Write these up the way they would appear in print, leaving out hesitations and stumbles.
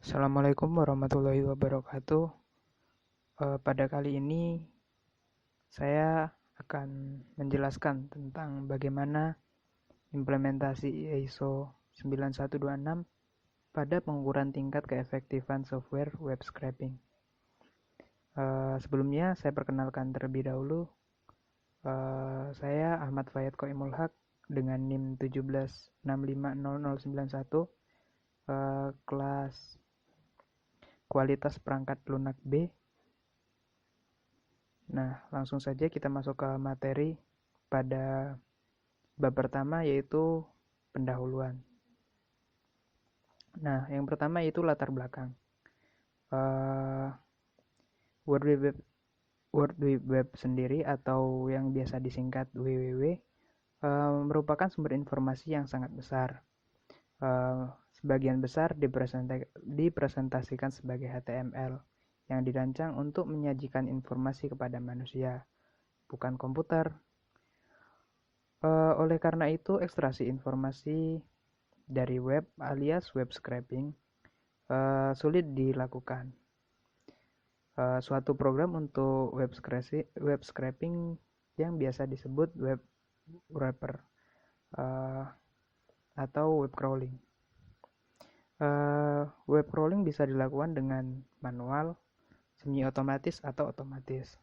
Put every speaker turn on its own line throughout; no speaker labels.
Assalamualaikum warahmatullahi wabarakatuh. Pada kali ini saya akan menjelaskan tentang bagaimana implementasi ISO 9126 pada pengukuran tingkat keefektifan software web scraping. Sebelumnya saya perkenalkan terlebih dahulu. Saya Ahmad Fayed Qoimul Haq dengan NIM 17650091, kelas kualitas perangkat lunak B. Nah, langsung saja kita masuk ke materi pada bab pertama, yaitu pendahuluan. Nah, yang pertama yaitu latar belakang. World Wide Web sendiri, atau yang biasa disingkat WWW, merupakan sumber informasi yang sangat besar. Sebagian besar dipresentasikan sebagai HTML yang dirancang untuk menyajikan informasi kepada manusia, bukan komputer. Oleh karena itu, ekstraksi informasi dari web alias web scraping sulit dilakukan. Suatu program untuk web scraping yang biasa disebut web wrapper atau web crawling. Web crawling bisa dilakukan dengan manual, semi otomatis, atau otomatis.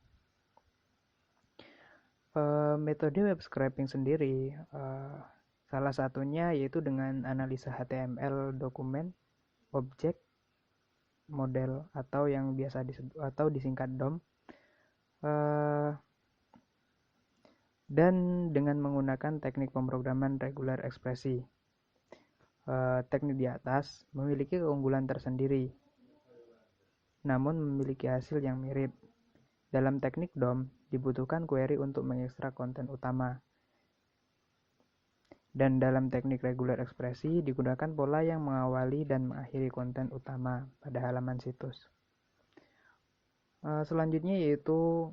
Metode web scraping sendiri, salah satunya yaitu dengan analisa HTML dokumen, objek, model, atau yang biasa disebut atau disingkat DOM, dan dengan menggunakan teknik pemrograman regular ekspresi. Teknik di atas memiliki keunggulan tersendiri, namun memiliki hasil yang mirip. Dalam teknik DOM, dibutuhkan query untuk mengekstrak konten utama. Dan dalam teknik regular ekspresi, digunakan pola yang mengawali dan mengakhiri konten utama pada halaman situs. Selanjutnya yaitu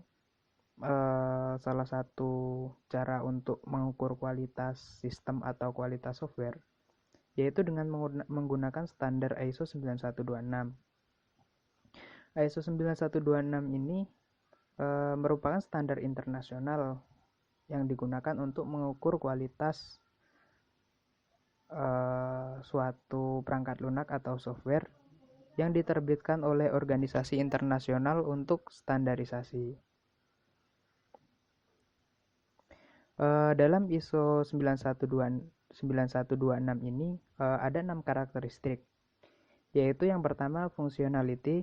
salah satu cara untuk mengukur kualitas sistem atau kualitas software, yaitu dengan menggunakan standar ISO 9126. ISO 9126 ini merupakan standar internasional yang digunakan untuk mengukur kualitas suatu perangkat lunak atau software yang diterbitkan oleh organisasi internasional untuk standarisasi. Dalam ISO 9126 ini ada 6 karakteristik, yaitu yang pertama functionality,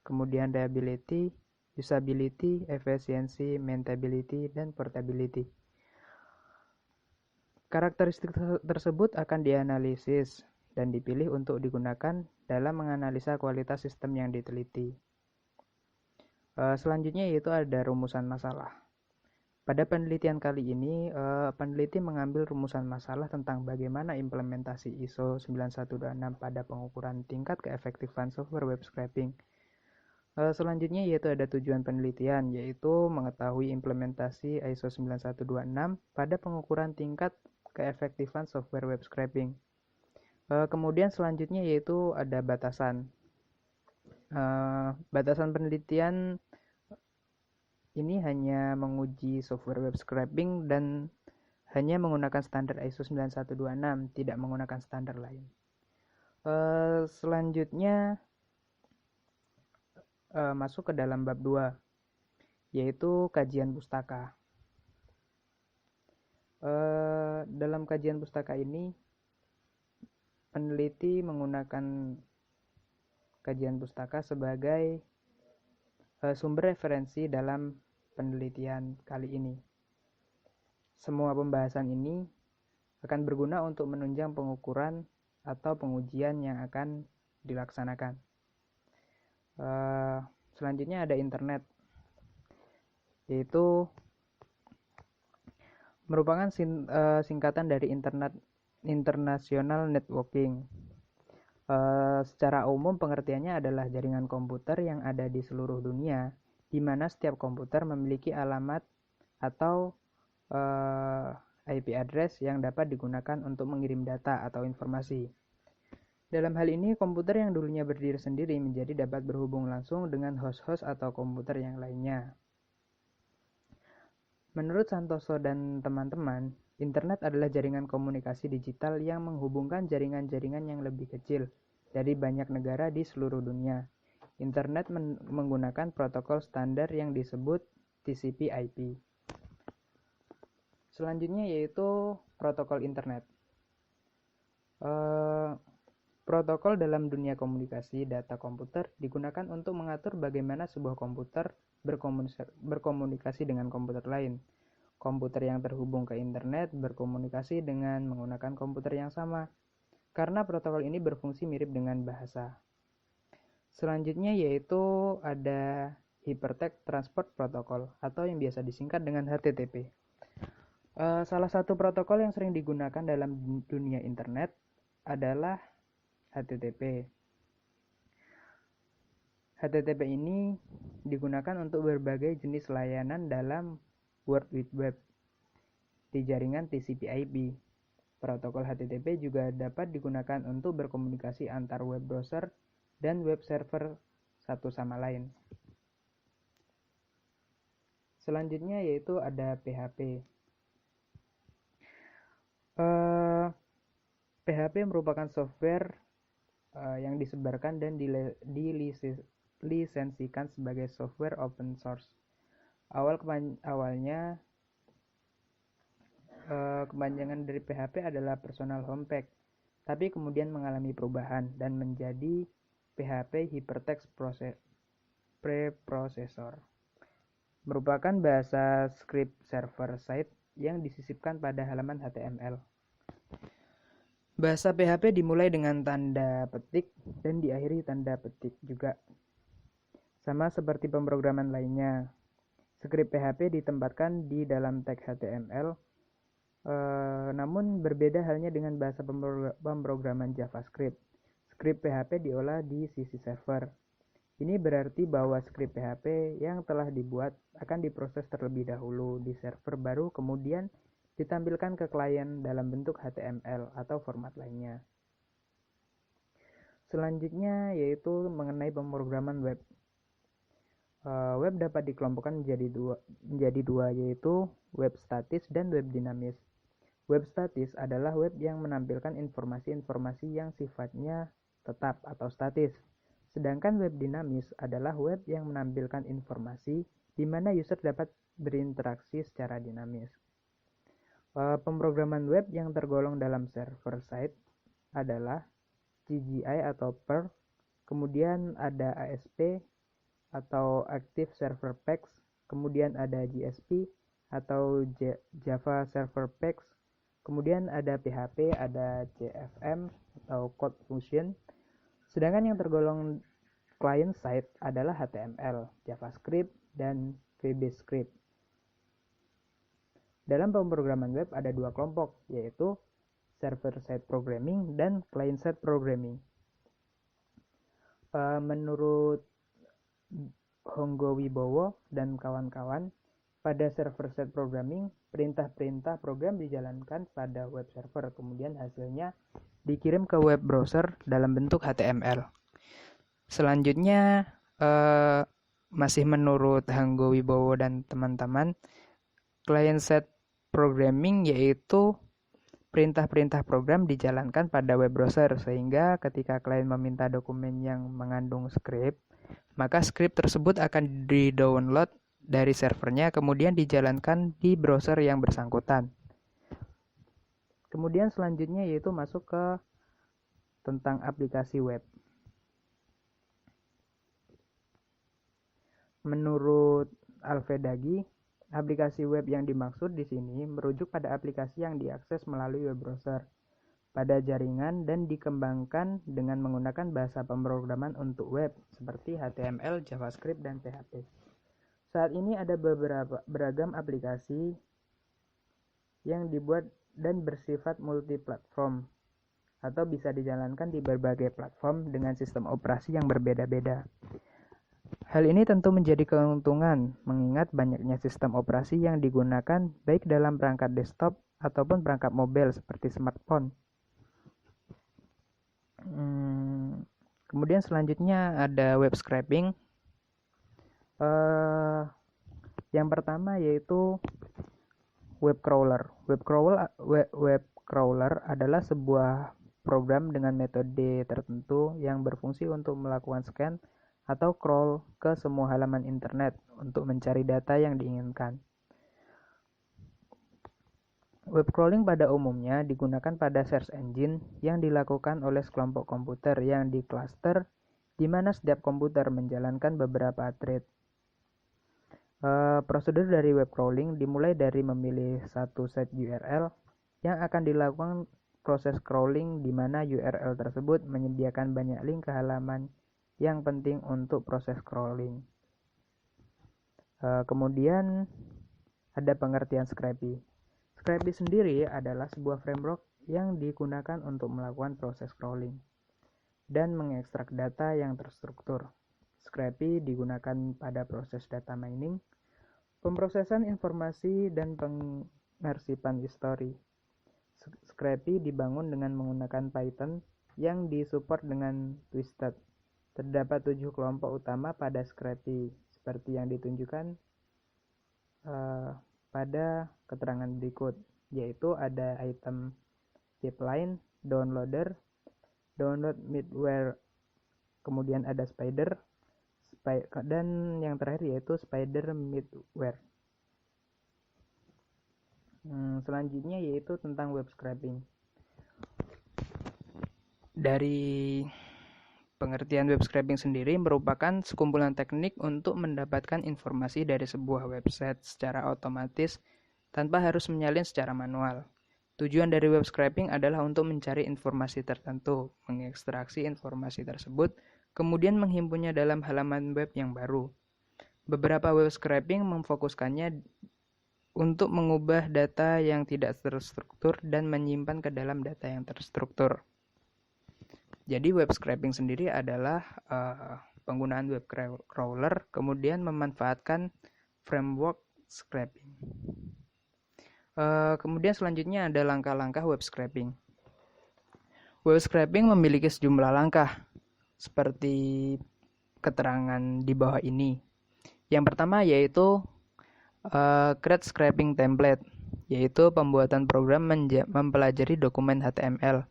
kemudian reliability, usability, efficiency, maintainability, dan portability. Karakteristik tersebut akan dianalisis dan dipilih untuk digunakan dalam menganalisa kualitas sistem yang diteliti. Selanjutnya yaitu ada rumusan masalah. Pada penelitian kali ini, peneliti mengambil rumusan masalah tentang bagaimana implementasi ISO 9126 pada pengukuran tingkat keefektifan software web scraping. Selanjutnya yaitu ada tujuan penelitian, yaitu mengetahui implementasi ISO 9126 pada pengukuran tingkat keefektifan software web scraping. Kemudian selanjutnya yaitu ada batasan. Batasan penelitian ini hanya menguji software web scraping dan hanya menggunakan standar ISO 9126, tidak menggunakan standar lain. Selanjutnya masuk ke dalam bab 2, yaitu kajian pustaka. Dalam kajian pustaka ini, peneliti menggunakan kajian pustaka sebagai sumber referensi dalam penelitian kali ini. Semua pembahasan ini akan berguna untuk menunjang pengukuran atau pengujian yang akan dilaksanakan. Selanjutnya ada internet, yaitu merupakan singkatan dari International Networking. Secara umum pengertiannya adalah jaringan komputer yang ada di seluruh dunia, di mana setiap komputer memiliki alamat atau IP address yang dapat digunakan untuk mengirim data atau informasi. Dalam hal ini, komputer yang dulunya berdiri sendiri menjadi dapat berhubung langsung dengan host-host atau komputer yang lainnya. Menurut Santoso dan teman-teman, internet adalah jaringan komunikasi digital yang menghubungkan jaringan-jaringan yang lebih kecil dari banyak negara di seluruh dunia. Internet menggunakan protokol standar yang disebut TCP/IP. Selanjutnya yaitu protokol internet. Protokol dalam dunia komunikasi data komputer digunakan untuk mengatur bagaimana sebuah komputer berkomunikasi dengan komputer lain. Komputer yang terhubung ke internet berkomunikasi dengan menggunakan komputer yang sama, karena protokol ini berfungsi mirip dengan bahasa. Selanjutnya yaitu ada Hypertext Transport Protocol atau yang biasa disingkat dengan HTTP. Salah satu protokol yang sering digunakan dalam dunia internet adalah HTTP. HTTP ini digunakan untuk berbagai jenis layanan dalam World Wide Web di jaringan TCP/IP. Protokol HTTP juga dapat digunakan untuk berkomunikasi antar web browser dan web server satu sama lain. Selanjutnya yaitu ada PHP. PHP merupakan software yang disebarkan dan dilisensikan sebagai software open source. Awalnya kepanjangan dari PHP adalah Personal Home Pack, tapi kemudian mengalami perubahan dan menjadi PHP Hypertext Preprocessor. Merupakan bahasa script server-side yang disisipkan pada halaman HTML. Bahasa PHP dimulai dengan tanda petik dan diakhiri tanda petik juga. Sama seperti pemrograman lainnya, script PHP ditempatkan di dalam tag HTML, namun berbeda halnya dengan bahasa pemrograman JavaScript. Script PHP diolah di sisi server. Ini berarti bahwa script PHP yang telah dibuat akan diproses terlebih dahulu di server baru, kemudian ditampilkan ke klien dalam bentuk HTML atau format lainnya. Selanjutnya yaitu mengenai pemrograman web. Web dapat dikelompokkan menjadi dua, yaitu web statis dan web dinamis. Web statis adalah web yang menampilkan informasi-informasi yang sifatnya tetap atau statis. Sedangkan web dinamis adalah web yang menampilkan informasi di mana user dapat berinteraksi secara dinamis. Pemrograman web yang tergolong dalam server side adalah CGI atau Perl, kemudian ada ASP atau Active Server Packs, kemudian ada JSP atau Java Server Packs, kemudian ada PHP, ada JVM atau Code Fusion. Sedangkan yang tergolong client side adalah HTML, JavaScript, dan VBScript. Dalam pemrograman web ada dua kelompok, yaitu server-side programming dan client-side programming. Menurut Honggo Wibowo dan kawan-kawan, pada server-side programming, perintah-perintah program dijalankan pada web server, kemudian hasilnya dikirim ke web browser dalam bentuk HTML. Selanjutnya, masih menurut Honggo Wibowo dan teman-teman, client-side programming yaitu perintah-perintah program dijalankan pada web browser, sehingga ketika klien meminta dokumen yang mengandung script, maka script tersebut akan di-download dari servernya, kemudian dijalankan di browser yang bersangkutan. Kemudian selanjutnya yaitu masuk ke tentang aplikasi web. Menurut Alvedagi, aplikasi web yang dimaksud di sini merujuk pada aplikasi yang diakses melalui web browser pada jaringan dan dikembangkan dengan menggunakan bahasa pemrograman untuk web seperti HTML, JavaScript, dan PHP. Saat ini ada beragam aplikasi yang dibuat dan bersifat multi-platform atau bisa dijalankan di berbagai platform dengan sistem operasi yang berbeda-beda. Hal ini tentu menjadi keuntungan mengingat banyaknya sistem operasi yang digunakan baik dalam perangkat desktop ataupun perangkat mobile seperti smartphone. Kemudian selanjutnya ada web scraping. Yang pertama yaitu web crawler. Web crawler adalah sebuah program dengan metode tertentu yang berfungsi untuk melakukan scan atau crawl ke semua halaman internet untuk mencari data yang diinginkan. Web crawling pada umumnya digunakan pada search engine yang dilakukan oleh sekelompok komputer yang diklaster, di mana setiap komputer menjalankan beberapa thread. Prosedur dari web crawling dimulai dari memilih satu set URL yang akan dilakukan proses crawling, di mana URL tersebut menyediakan banyak link ke halaman yang penting untuk proses crawling. Kemudian ada pengertian Scrapy. Scrapy sendiri adalah sebuah framework yang digunakan untuk melakukan proses crawling dan mengekstrak data yang terstruktur. Scrapy digunakan pada proses data mining, pemrosesan informasi, dan pengarsipan histori. Scrapy dibangun dengan menggunakan Python yang disupport dengan Twisted. Terdapat 7 kelompok utama pada Scrapy, seperti yang ditunjukkan pada keterangan berikut, yaitu ada item pipeline, downloader, download middleware, kemudian ada spider, dan yang terakhir yaitu spider middleware. Selanjutnya yaitu tentang web scraping. Dari pengertian web scraping sendiri merupakan sekumpulan teknik untuk mendapatkan informasi dari sebuah website secara otomatis tanpa harus menyalin secara manual. Tujuan dari web scraping adalah untuk mencari informasi tertentu, mengekstraksi informasi tersebut, kemudian menghimpunnya dalam halaman web yang baru. Beberapa web scraping memfokuskannya untuk mengubah data yang tidak terstruktur dan menyimpan ke dalam data yang terstruktur. Jadi web scraping sendiri adalah penggunaan web crawler, kemudian memanfaatkan framework scraping. Kemudian selanjutnya ada langkah-langkah web scraping. Web scraping memiliki sejumlah langkah, seperti keterangan di bawah ini. Yang pertama yaitu create scraping template, yaitu pembuatan program mempelajari dokumen HTML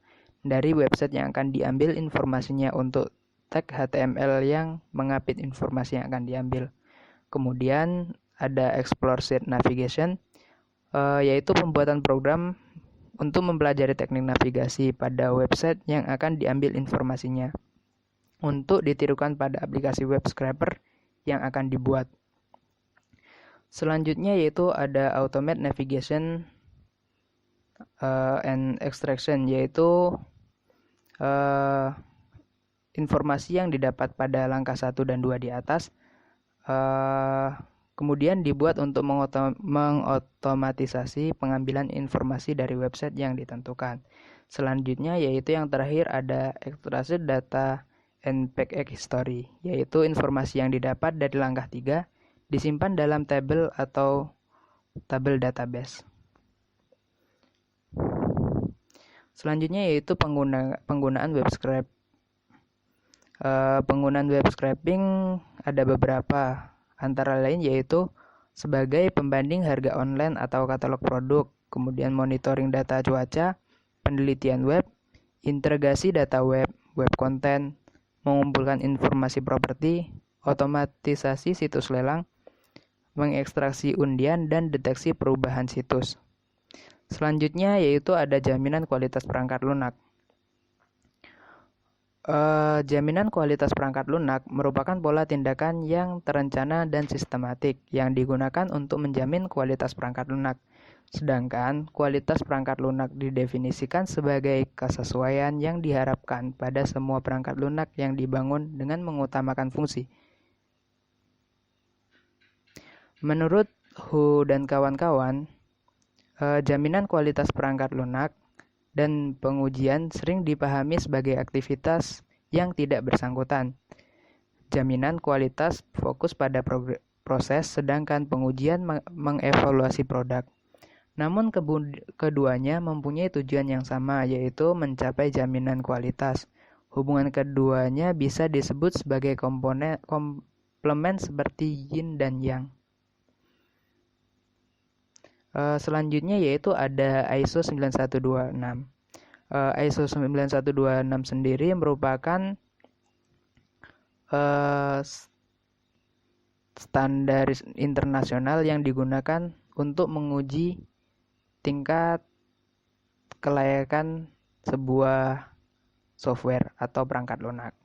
dari website yang akan diambil informasinya untuk tag HTML yang mengapit informasi yang akan diambil. Kemudian ada explicit navigation, yaitu pembuatan program untuk mempelajari teknik navigasi pada website yang akan diambil informasinya untuk ditirukan pada aplikasi web scraper yang akan dibuat. Selanjutnya yaitu ada automate navigation and extraction, yaitu informasi yang didapat pada langkah 1 dan 2 di atas kemudian dibuat untuk mengotomatisasi pengambilan informasi dari website yang ditentukan. Selanjutnya yaitu yang terakhir ada extracted data and package history, yaitu informasi yang didapat dari langkah 3 disimpan dalam tabel atau tabel database. Selanjutnya yaitu penggunaan web scrape. Penggunaan web scraping ada beberapa, antara lain yaitu sebagai pembanding harga online atau katalog produk, kemudian monitoring data cuaca, penelitian web, integrasi data web, web content, mengumpulkan informasi properti, otomatisasi situs lelang, mengekstraksi undian, dan deteksi perubahan situs. Selanjutnya yaitu ada jaminan kualitas perangkat lunak. Jaminan kualitas perangkat lunak merupakan pola tindakan yang terencana dan sistematik yang digunakan untuk menjamin kualitas perangkat lunak. Sedangkan kualitas perangkat lunak didefinisikan sebagai kesesuaian yang diharapkan pada semua perangkat lunak yang dibangun dengan mengutamakan fungsi. Menurut Hu dan kawan-kawan, jaminan kualitas perangkat lunak dan pengujian sering dipahami sebagai aktivitas yang tidak bersangkutan. Jaminan kualitas fokus pada proses, sedangkan pengujian mengevaluasi produk. Namun keduanya mempunyai tujuan yang sama, yaitu mencapai jaminan kualitas. Hubungan keduanya bisa disebut sebagai komplement seperti yin dan yang. Selanjutnya yaitu ada ISO 9126. ISO 9126 sendiri merupakan standar internasional yang digunakan untuk menguji tingkat kelayakan sebuah software atau perangkat lunak.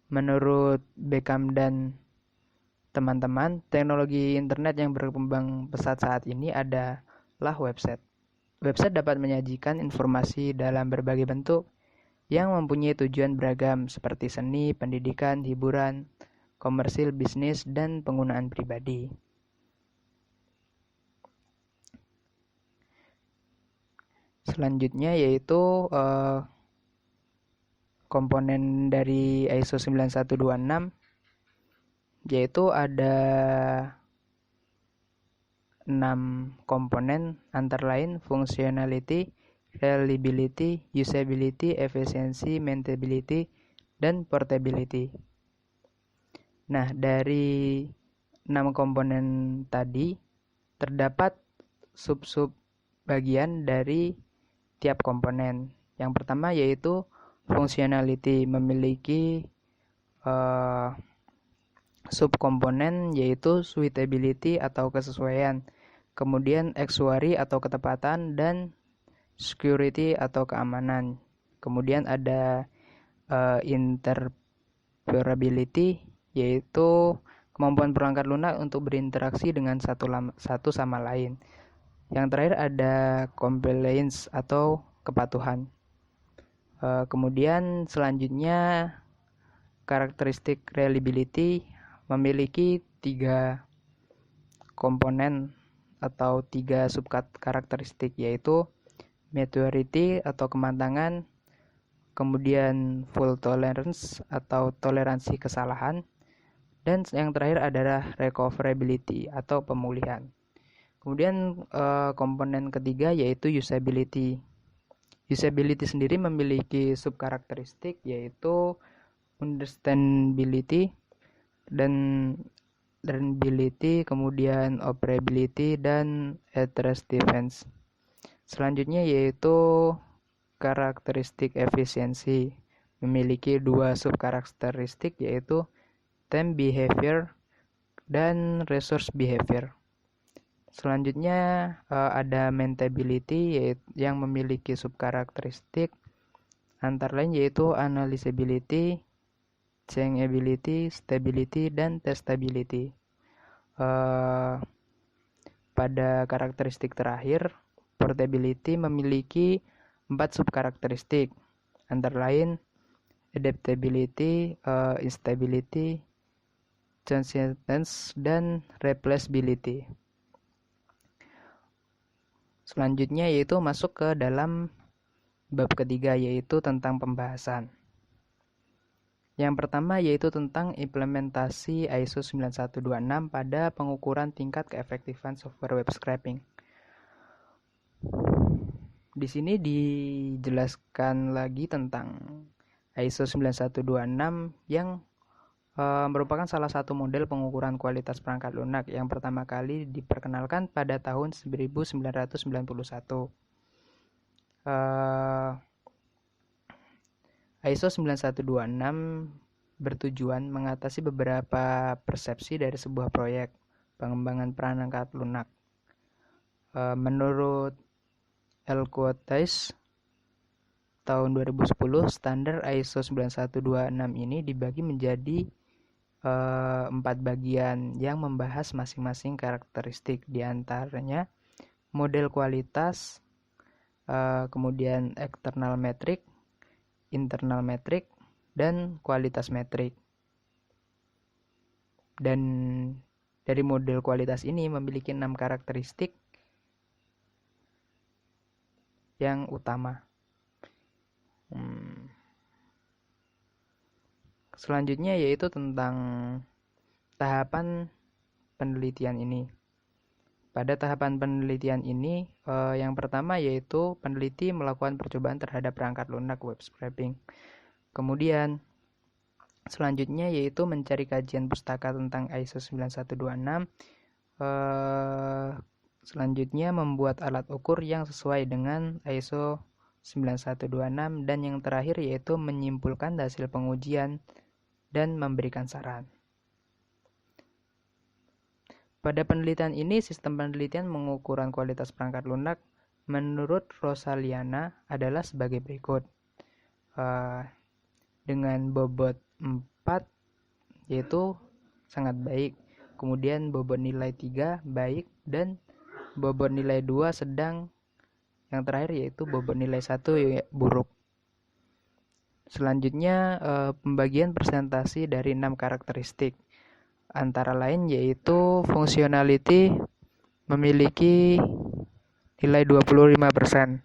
Menurut Beckham dan teman-teman, teknologi internet yang berkembang pesat saat ini adalah website. Website dapat menyajikan informasi dalam berbagai bentuk yang mempunyai tujuan beragam seperti seni, pendidikan, hiburan, komersil, bisnis, dan penggunaan pribadi. Selanjutnya yaitu komponen dari ISO 9126, yaitu ada 6 komponen antara lain functionality, reliability, usability, efficiency, maintainability, dan portability. Nah, dari 6 komponen tadi terdapat sub-sub bagian dari tiap komponen. Yang pertama yaitu functionality, memiliki subkomponen yaitu suitability atau kesesuaian, kemudian actuary atau ketepatan, dan security atau keamanan. Kemudian ada interoperability yaitu kemampuan perangkat lunak untuk berinteraksi dengan satu sama lain. Yang terakhir ada compliance atau kepatuhan. Kemudian selanjutnya karakteristik reliability memiliki 3 komponen atau 3 subkarakteristik, yaitu maturity atau kematangan, kemudian full tolerance atau toleransi kesalahan, dan yang terakhir adalah recoverability atau pemulihan. Kemudian komponen ketiga yaitu usability. Usability sendiri memiliki subkarakteristik yaitu understandability dan learnability, kemudian operability, dan address defense. Selanjutnya yaitu karakteristik efisiensi, memiliki 2 subkarakteristik yaitu time behavior dan resource behavior. Selanjutnya ada maintainability yang memiliki subkarakteristik antara lain yaitu analyzability, changeability, stability, dan testability. Pada karakteristik terakhir, portability memiliki 4 subkarakteristik antara lain adaptability, instability, transience, dan replaceability. Selanjutnya yaitu masuk ke dalam bab ketiga yaitu tentang pembahasan. Yang pertama yaitu tentang implementasi ISO 9126 pada pengukuran tingkat keefektifan software web scraping. Di sini dijelaskan lagi tentang ISO 9126 yang merupakan salah satu model pengukuran kualitas perangkat lunak yang pertama kali diperkenalkan pada tahun 1991. ISO 9126 bertujuan mengatasi beberapa persepsi dari sebuah proyek pengembangan perangkat lunak. Menurut Elcoatis tahun 2010, standar ISO 9126 ini dibagi menjadi 4 bagian yang membahas masing-masing karakteristik, diantaranya model kualitas, kemudian external metric, internal metric, dan kualitas metrik. Dan dari model kualitas ini memiliki 6 karakteristik yang utama. Selanjutnya yaitu tentang tahapan penelitian ini. Pada tahapan penelitian ini, yang pertama yaitu peneliti melakukan percobaan terhadap perangkat lunak web scraping. Kemudian, selanjutnya yaitu mencari kajian pustaka tentang ISO 9126. Selanjutnya membuat alat ukur yang sesuai dengan ISO 9126, dan yang terakhir yaitu menyimpulkan hasil pengujian dan memberikan saran. Pada penelitian ini, sistem penelitian pengukuran kualitas perangkat lunak menurut Rosaliana adalah sebagai berikut. Dengan bobot 4 yaitu sangat baik, kemudian bobot nilai 3 baik, dan bobot nilai 2 sedang, yang terakhir yaitu bobot nilai 1 buruk. Selanjutnya pembagian presentasi dari 6 karakteristik. Antara lain yaitu functionality memiliki nilai 25%.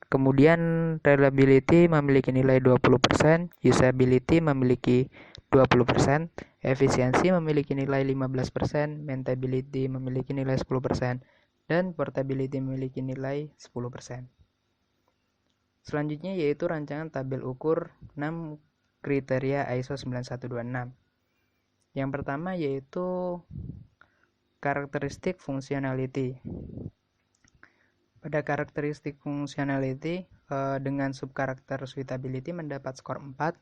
Kemudian reliability memiliki nilai 20%, usability memiliki 20%, efisiensi memiliki nilai 15%, maintainability memiliki nilai 10%, dan portability memiliki nilai 10%. Selanjutnya yaitu rancangan tabel ukur 6 kriteria ISO 9126. Yang pertama yaitu karakteristik functionality. Pada karakteristik functionality, dengan subkarakter suitability mendapat skor 4,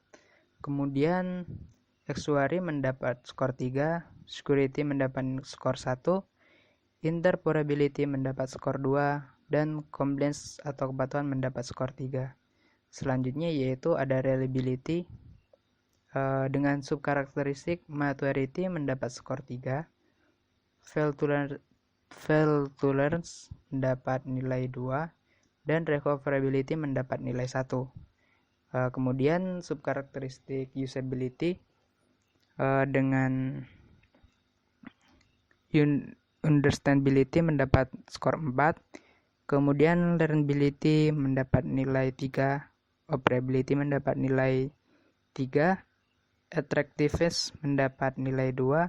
kemudian actuary mendapat skor 3, security mendapat skor 1, interoperability mendapat skor 2, dan compliance atau kepatuhan mendapat skor 3. Selanjutnya yaitu ada reliability. Dengan subkarakteristik maturity mendapat skor 3, fail tolerance mendapat nilai 2, dan recoverability mendapat nilai 1. Kemudian subkarakteristik usability dengan understandability mendapat skor 4, kemudian learnability mendapat nilai 3, operability mendapat nilai 3, attractiveness mendapat nilai 2,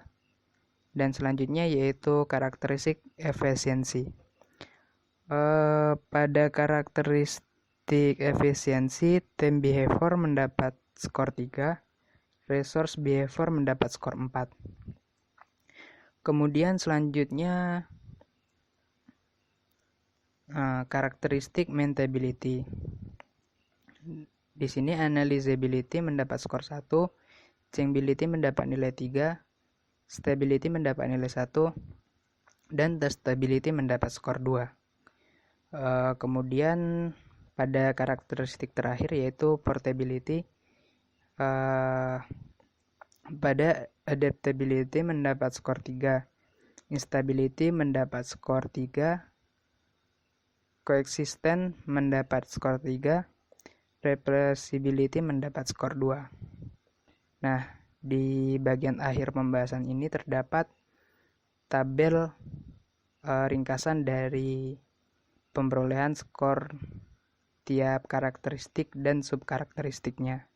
dan selanjutnya yaitu karakteristik efisiensi. Pada karakteristik efisiensi, team behavior mendapat skor 3, resource behavior mendapat skor 4. Kemudian selanjutnya karakteristik maintainability. Di sini analyzability mendapat skor 1, changeability mendapat nilai 3, stability mendapat nilai 1, dan testability mendapat skor 2. Kemudian pada karakteristik terakhir yaitu portability, pada adaptability mendapat skor 3, instability mendapat skor 3, coexistent mendapat skor 3, repressibility mendapat skor 2. Nah, di bagian akhir pembahasan ini terdapat tabel ringkasan dari pemrolehan skor tiap karakteristik dan subkarakteristiknya.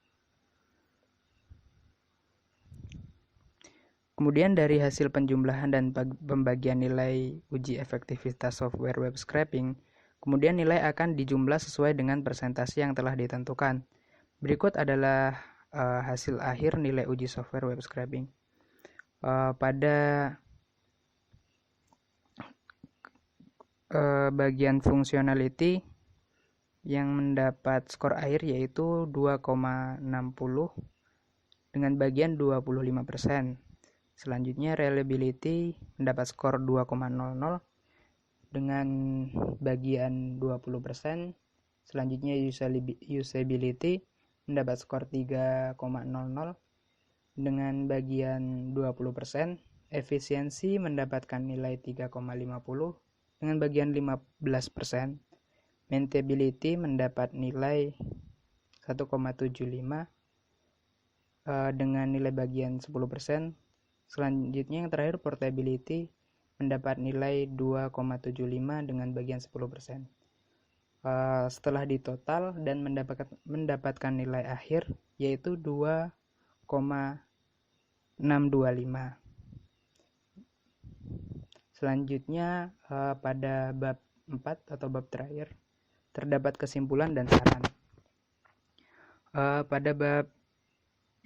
Kemudian dari hasil penjumlahan dan pembagian nilai uji efektivitas software web scraping, kemudian nilai akan dijumlah sesuai dengan persentase yang telah ditentukan. Berikut adalah hasil akhir nilai uji software web scraping. Pada bagian functionality yang mendapat skor akhir yaitu 2,60 dengan bagian 25%. Selanjutnya reliability mendapat skor 2,00 dengan bagian 20%. Selanjutnya usability mendapat skor 3,00 dengan bagian 20%. Efisiensi mendapatkan nilai 3,50 dengan bagian 15%. Maintainability mendapat nilai 1,75 dengan nilai bagian 10%. Selanjutnya yang terakhir portability mendapat nilai 2,75 dengan bagian 10%. Setelah ditotal dan mendapatkan nilai akhir yaitu 2,625. Selanjutnya pada bab 4 atau bab terakhir terdapat kesimpulan dan saran. Pada bab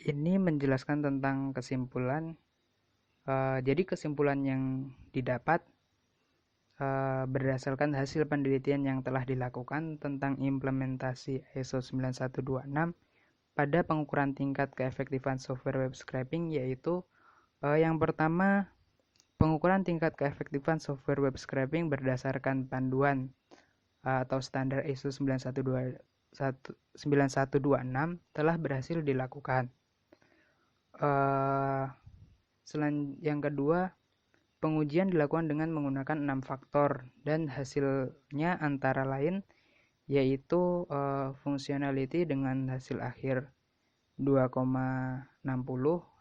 ini menjelaskan tentang kesimpulan. Jadi kesimpulan yang didapat berdasarkan hasil penelitian yang telah dilakukan tentang implementasi ISO 9126 pada pengukuran tingkat keefektifan software web scraping, yaitu yang pertama, pengukuran tingkat keefektifan software web scraping berdasarkan panduan atau standar ISO 9126 telah berhasil dilakukan. Yang kedua, pengujian dilakukan dengan menggunakan 6 faktor dan hasilnya antara lain yaitu functionality dengan hasil akhir 2,60,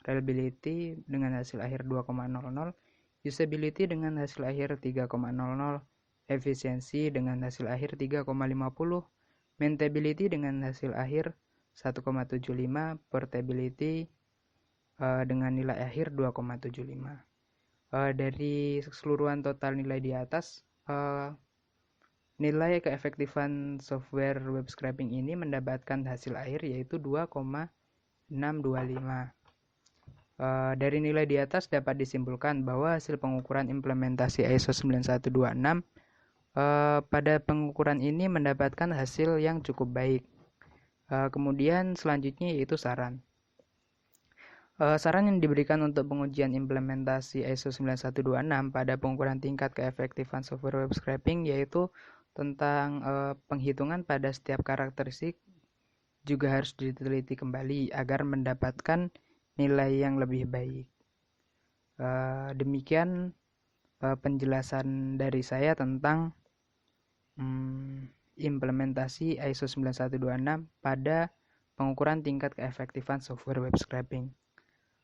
reliability dengan hasil akhir 2,00, usability dengan hasil akhir 3,00, efisiensi dengan hasil akhir 3,50, maintainability dengan hasil akhir 1,75, portability dengan nilai akhir 2,75. Dari keseluruhan total nilai di atas, nilai keefektifan software web scraping ini mendapatkan hasil akhir yaitu 2,625. Dari nilai di atas dapat disimpulkan bahwa hasil pengukuran implementasi ISO 9126 pada pengukuran ini mendapatkan hasil yang cukup baik. Kemudian selanjutnya yaitu saran. Saran yang diberikan untuk pengujian implementasi ISO 9126 pada pengukuran tingkat keefektifan software web scraping yaitu tentang penghitungan pada setiap karakteristik juga harus diteliti kembali agar mendapatkan nilai yang lebih baik. Demikian penjelasan dari saya tentang implementasi ISO 9126 pada pengukuran tingkat keefektifan software web scraping.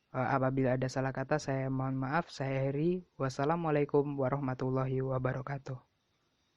Apabila ada salah kata, saya mohon maaf. Saya Heri. Wassalamualaikum warahmatullahi wabarakatuh.